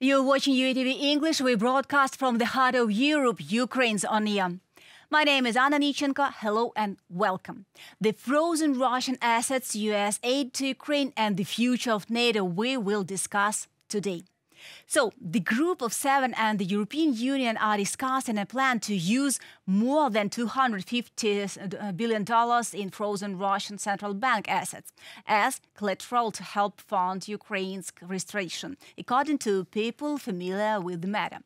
You're watching UATV English. We broadcast from the heart of Europe, Ukraine's on air. My name is Anna Nichenko. Hello and welcome. The frozen Russian assets, US aid to Ukraine and the future of NATO we will discuss today. So, the Group of Seven and the European Union are discussing a plan to use more than $250 billion in frozen Russian central bank assets as collateral to help fund Ukraine's restoration, according to people familiar with the matter.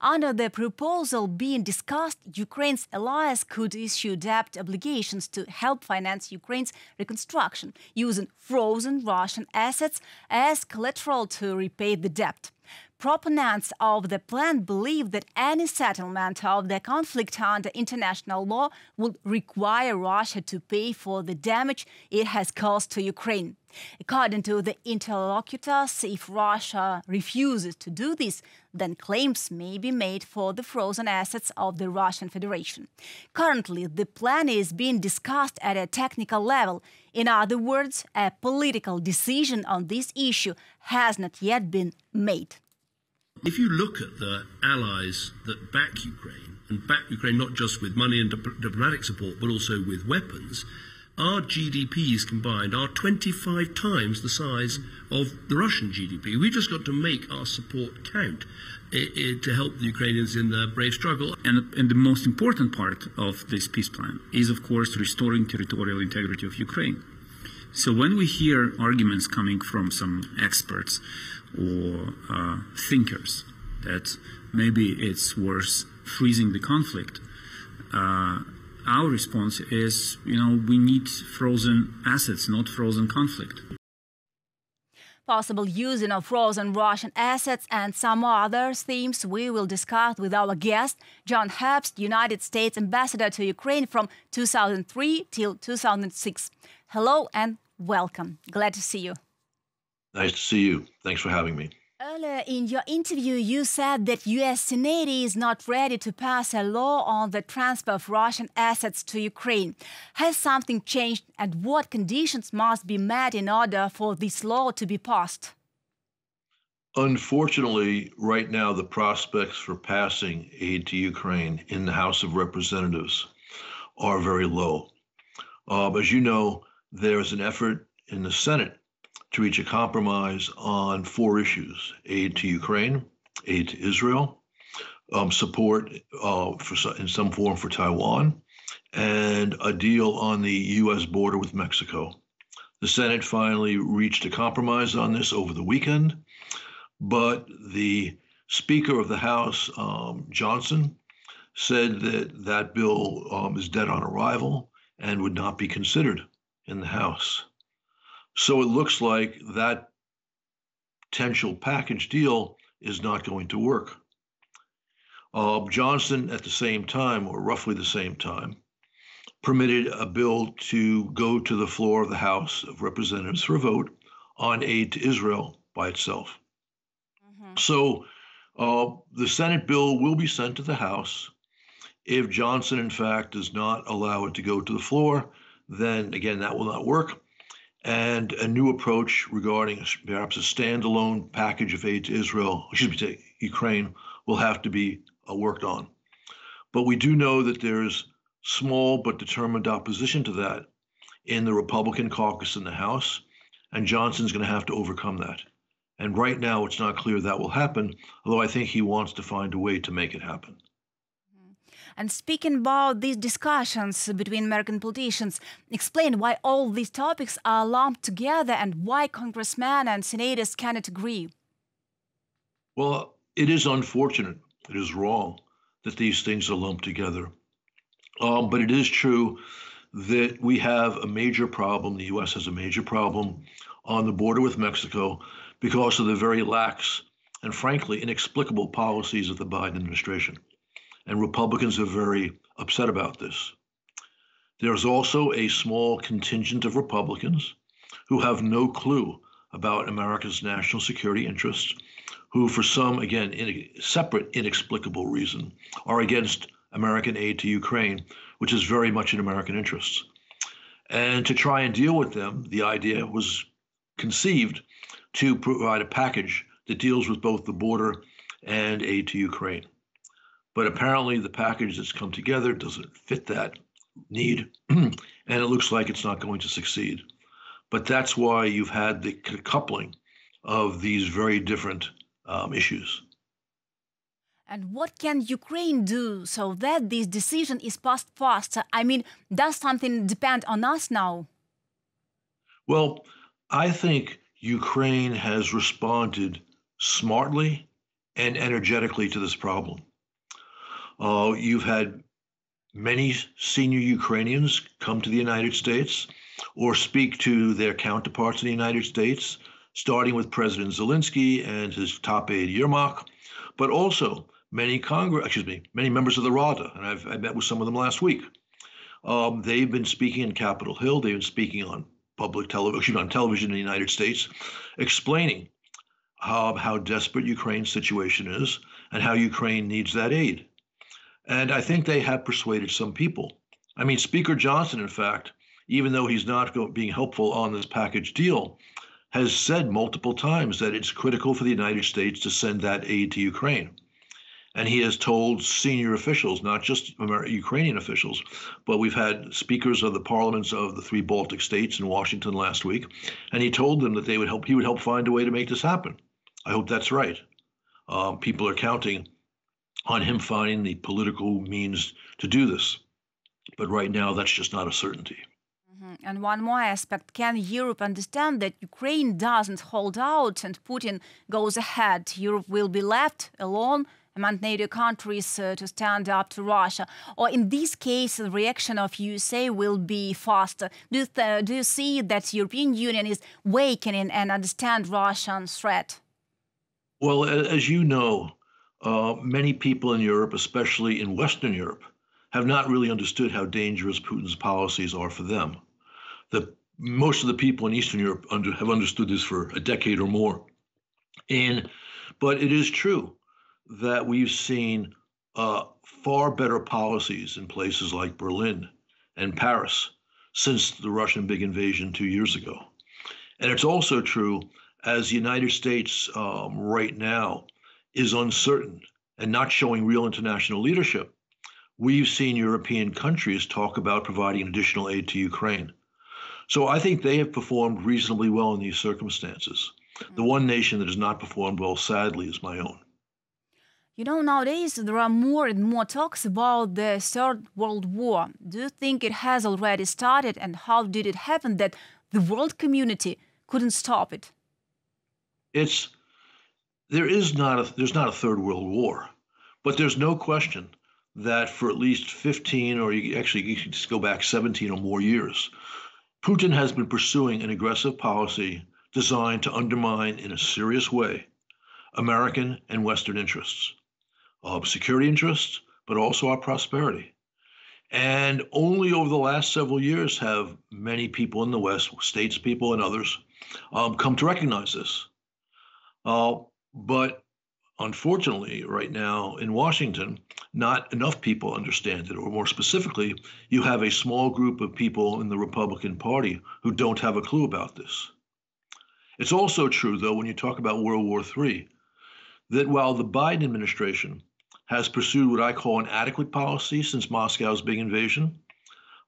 Under the proposal being discussed, Ukraine's allies could issue debt obligations to help finance Ukraine's reconstruction, using frozen Russian assets as collateral to repay the debt. Proponents of the plan believe that any settlement of the conflict under international law would require Russia to pay for the damage it has caused to Ukraine. According to the interlocutors, if Russia refuses to do this, then claims may be made for the frozen assets of the Russian Federation. Currently, the plan is being discussed at a technical level. In other words, a political decision on this issue has not yet been made. If you look at the allies that back Ukraine, and back Ukraine not just with money and diplomatic support, but also with weapons, our GDPs combined are 25 times the size of the Russian GDP. We've just got to make our support count to help the Ukrainians in their brave struggle. And the most important part of this peace plan is, of course, restoring territorial integrity of Ukraine. So when we hear arguments coming from some experts or thinkers that maybe it's worth freezing the conflict, our response is, we need frozen assets, not frozen conflict. Possible using of frozen Russian assets and some other themes we will discuss with our guest, John Herbst, United States Ambassador to Ukraine from 2003 till 2006. Hello and welcome. Glad to see you. Nice to see you. Thanks for having me. Earlier in your interview, you said that U.S. Senate is not ready to pass a law on the transfer of Russian assets to Ukraine. Has something changed, and what conditions must be met in order for this law to be passed? Unfortunately, right now, the prospects for passing aid to Ukraine in the House of Representatives are very low. As you know, there's an effort in the Senate to reach a compromise on 4 issues: aid to Ukraine, aid to Israel, support in some form for Taiwan, and a deal on the U.S. border with Mexico. The Senate finally reached a compromise on this over the weekend, but the Speaker of the House, Johnson, said that that bill is dead on arrival and would not be considered in the House. So it looks like that potential package deal is not going to work. Johnson, at the same time, or roughly the same time, permitted a bill to go to the floor of the House of Representatives for a vote on aid to Israel by itself. So the Senate bill will be sent to the House. If Johnson, in fact, does not allow it to go to the floor, then, again, that will not work. And a new approach regarding perhaps a standalone package of aid to to Ukraine, will have to be worked on. But we do know that there's small but determined opposition to that in the Republican caucus in the House, and Johnson's going to have to overcome that. And right now, it's not clear that will happen, although I think he wants to find a way to make it happen. And speaking about these discussions between American politicians, explain why all these topics are lumped together and why congressmen and senators cannot agree. Well, it is unfortunate, it is wrong that these things are lumped together. But it is true that we have a major problem, the U.S. has a major problem on the border with Mexico because of the very lax and frankly inexplicable policies of the Biden administration. And Republicans are very upset about this. There's also a small contingent of Republicans who have no clue about America's national security interests, who for some, again, separate, inexplicable reason, are against American aid to Ukraine, which is very much in American interests. And to try and deal with them, the idea was conceived to provide a package that deals with both the border and aid to Ukraine. But apparently the package that's come together doesn't fit that need, and it looks like it's not going to succeed. But that's why you've had the coupling of these very different issues. And what can Ukraine do so that this decision is passed faster? I mean, does something depend on us now? Well, I think Ukraine has responded smartly and energetically to this problem. You've had many senior Ukrainians come to the United States or speak to their counterparts in the United States, starting with President Zelensky and his top aide Yermak, but also many members of the Rada, and I met with some of them last week. They've been speaking in Capitol Hill. They've been speaking on public television, on television in the United States, explaining how desperate Ukraine's situation is and how Ukraine needs that aid. And I think they have persuaded some people. I mean, Speaker Johnson, in fact, even though he's not being helpful on this package deal, has said multiple times that it's critical for the United States to send that aid to Ukraine. And he has told senior officials, not just Ukrainian officials, but we've had speakers of the parliaments of the 3 Baltic states in Washington last week, and he told them that he would help find a way to make this happen. I hope that's right. People are counting on him finding the political means to do this. But right now, that's just not a certainty. And one more aspect, can Europe understand that Ukraine doesn't hold out and Putin goes ahead? Europe will be left alone among NATO countries to stand up to Russia? Or in this case, the reaction of USA will be faster? Do you see that European Union is wakening and understand Russian threat? Well, as you know, many people in Europe, especially in Western Europe, have not really understood how dangerous Putin's policies are for them. Most of the people in Eastern Europe have understood this for a decade or more. But it is true that we've seen far better policies in places like Berlin and Paris since the Russian big invasion 2 years ago. And it's also true as the United States right now is uncertain and not showing real international leadership. We've seen European countries talk about providing additional aid to Ukraine. So I think they have performed reasonably well in these circumstances. The one nation that has not performed well, sadly, is my own. You know, nowadays there are more and more talks about the Third World War. Do you think it has already started, and how did it happen that the world community couldn't stop it? There's not a Third World War, but there's no question that for at least 15, or you can just go back 17 or more years, Putin has been pursuing an aggressive policy designed to undermine in a serious way American and Western interests, security interests, but also our prosperity. And only over the last several years have many people in the West, statespeople and others, come to recognize this. But unfortunately, right now in Washington, not enough people understand it, or more specifically, you have a small group of people in the Republican Party who don't have a clue about this. It's also true, though, when you talk about World War III, that while the Biden administration has pursued what I call an adequate policy since Moscow's big invasion,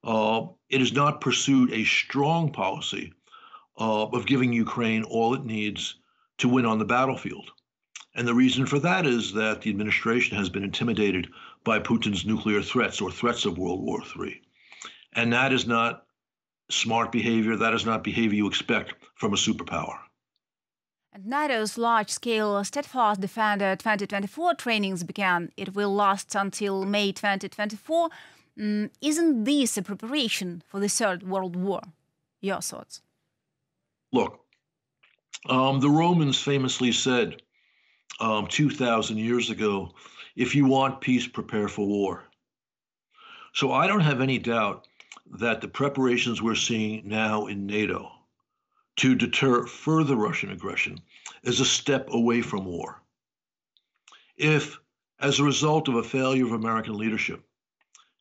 it has not pursued a strong policy of giving Ukraine all it needs to win on the battlefield. And the reason for that is that the administration has been intimidated by Putin's nuclear threats or threats of World War III. And that is not smart behavior. That is not behavior you expect from a superpower. And NATO's large-scale Steadfast Defender 2024 trainings began. It will last until May 2024. Isn't this a preparation for the Third World War? Your thoughts? Look, the Romans famously said 2,000 years ago, if you want peace, prepare for war. So I don't have any doubt that the preparations we're seeing now in NATO to deter further Russian aggression is a step away from war. If, as a result of a failure of American leadership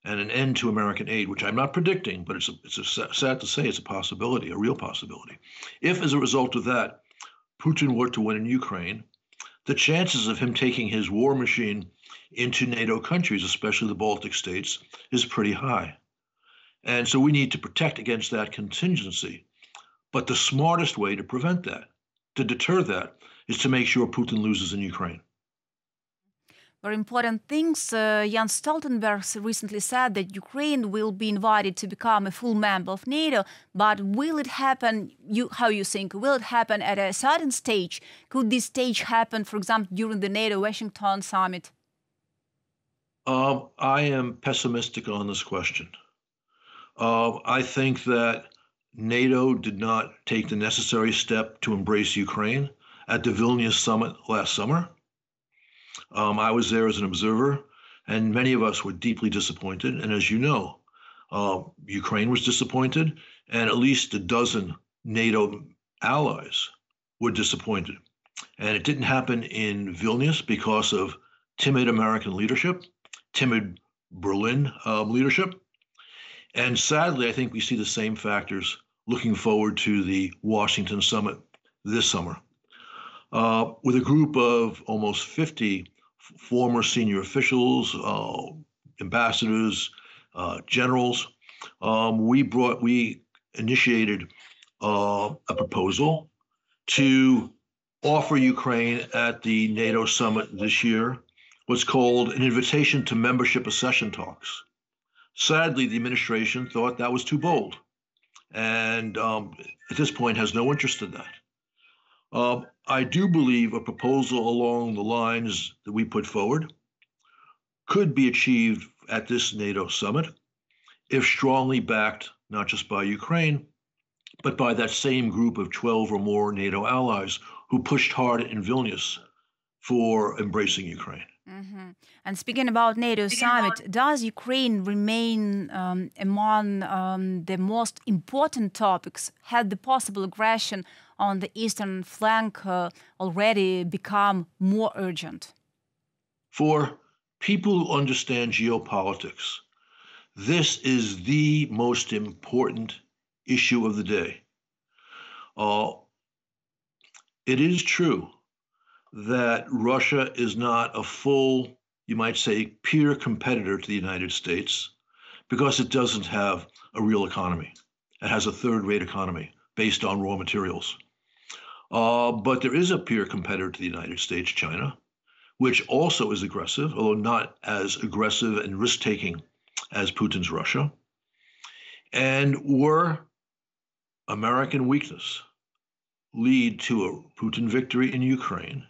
and an end to American aid, which I'm not predicting, but it's sad to say it's a possibility, a real possibility. If, as a result of that, Putin were to win in Ukraine the chances of him taking his war machine into NATO countries, especially the Baltic states, is pretty high. And so we need to protect against that contingency. But the smartest way to prevent that, to deter that, is to make sure Putin loses in Ukraine. Very important things. Jens Stoltenberg recently said that Ukraine will be invited to become a full member of NATO, but will it happen, how you think, will it happen at a certain stage? Could this stage happen, for example, during the NATO Washington summit? I am pessimistic on this question. I think that NATO did not take the necessary step to embrace Ukraine at the Vilnius summit last summer. I was there as an observer, and many of us were deeply disappointed. And as you know, Ukraine was disappointed, and at least a dozen NATO allies were disappointed. And it didn't happen in Vilnius because of timid American leadership, timid Berlin leadership. And sadly, I think we see the same factors looking forward to the Washington summit this summer. With a group of almost 50 former senior officials, ambassadors, generals, we initiated a proposal to offer Ukraine at the NATO summit this year what's called an invitation to membership accession talks. Sadly, the administration thought that was too bold, and at this point has no interest in that. I do believe a proposal along the lines that we put forward could be achieved at this NATO summit if strongly backed not just by Ukraine, but by that same group of 12 or more NATO allies who pushed hard in Vilnius for embracing Ukraine. Mm-hmm. And speaking about NATO summit, does Ukraine remain among the most important topics? Had the possible aggression on the eastern flank already become more urgent? For people who understand geopolitics, this is the most important issue of the day. It is true that Russia is not a full, you might say, peer competitor to the United States because it doesn't have a real economy. It has a third-rate economy based on raw materials. But there is a peer competitor to the United States, China, which also is aggressive, although not as aggressive and risk-taking as Putin's Russia. And were American weakness lead to a Putin victory in Ukraine,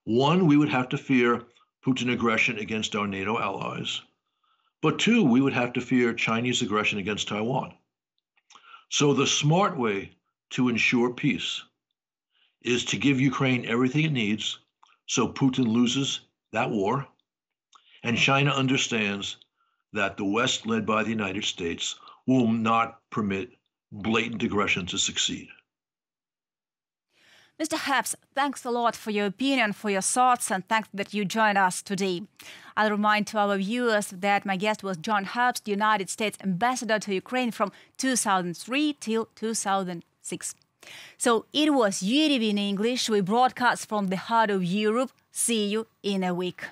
one, we would have to fear Putin aggression against our NATO allies. But two, we would have to fear Chinese aggression against Taiwan. So the smart way to ensure peace is to give Ukraine everything it needs so Putin loses that war. And China understands that the West, led by the United States, will not permit blatant aggression to succeed. Mr. Herbst, thanks a lot for your opinion, for your thoughts, and thanks that you joined us today. I'll remind to our viewers that my guest was John Herbst, United States Ambassador to Ukraine from 2003 till 2006. So it was UATV in English. We broadcast from the heart of Europe. See you in a week.